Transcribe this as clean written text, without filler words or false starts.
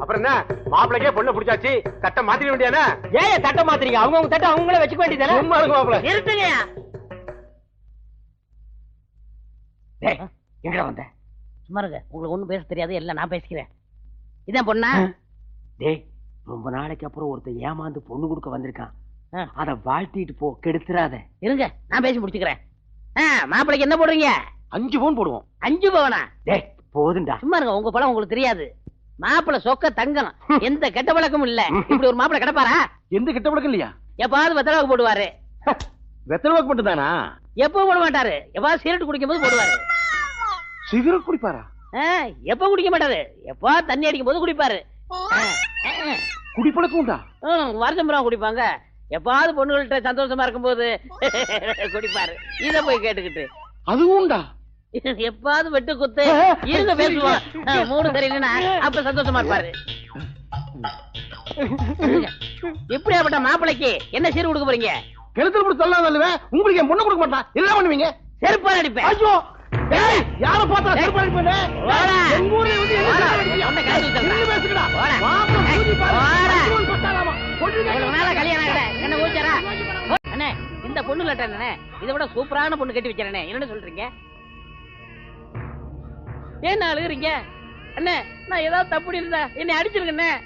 அப்புறம் என்ன மாப்பிளைக்கே பொண்ணு பிடிச்சாச்சு, தட்டை மாத்திக்க வேண்டியானே? ஏன் தட்டை மாத்திரீங்க? அவங்க தட்டை அவங்களே வச்சுக்க வேண்டியதானே? சும்மா இருக்கு மாப்பிள. நிறுத்துங்கயா. எங்கடா வந்த? சும்மா இருங்க, உங்களுக்கு ஒண்ணும் பேச தெரியாது, எல்லாம் நான் பேசிக்கிறேன். இதான் பொண்ணா? டேய், ரொம்ப நாளைக்கு அப்புறம் ஒருத்தன் ஏமாந்து பொண்ணு கொடுக்க வந்திருக்கான். அத வாழ்த்திட்டு போ, கெடுத்துறாத. இருங்க, நான் பேசி முடிச்சுக்கிறேன். மாப்பிளைக்கு என்ன போடுறீங்க? 5 பவுன் போடுவோம். 5 பவுனா? டேய் போதுண்டா. சும்மா இருங்க, உங்க பழம் உங்களுக்கு தெரியாது. மாப்பிளை சொக்க தங்கம், எந்த கெட்ட பழக்கமும் இல்ல. இப்படி ஒரு மாப்பிளை கிடப்பாரா? எந்த கிட்ட பழக்கம் இல்லையா? எப்பாவது வெத்தலாவுக்கு போடுவாரு. வெத்தலவாக்கு மட்டும் தானா? எப்பவும் போட மாட்டாரு, எப்பாவது சிகரெட் குடிக்கும் போது போடுவாரு. சிகரெட் குடிப்பாரா? எப்ப குடிக்க மாட்டாரு, எப்பா தண்ணி அடிக்கும் போது குடிப்பாரு. குடிப்பழக்கம் உண்டா? வருஷம் பூரா குடிப்பாங்க. எப்பாவது பொண்ணுகள்கிட்ட சந்தோஷமா இருக்கும் போது குடிப்பாரு. இத போய் கேட்டுக்கிட்டு அதுவும் உண்டா? எப்பாவது வெட்டு குத்து இருங்க பேசுவோம். மூணு சரியில்லைன்னா அப்ப சந்தோஷமா இருப்பாரு. எப்படியாப்பட்ட மாப்பிளைக்கு என்ன சீர் கொடுக்க போறீங்க? கிணத்துல போட்டு சொல்லலாம் இல்லவே, உங்களுக்கு என் பொண்ணு கொடுக்க மாட்டான். என்ன பண்ணுவீங்க? செருப்பால் அடிப்பேன். ஐயோ யார பார்த்தா செருப்பால் அடிப்பேன்? எங்க ஊர்ல வந்து என்ன காசு பேசுங்கடா. என்ன ஊச்சரா அண்ணே, இந்த பொண்ணு லட்டானே இதை விட சூப்பரான பொண்ணு கட்டி வச்சிருக்கேன். என்ன சொல்றீங்க? ஏன் அழுகுறீங்க? அண்ணே, நான் ஏதாவது தப்பு இருந்தா என்னை அடிச்சிருக்கேன்.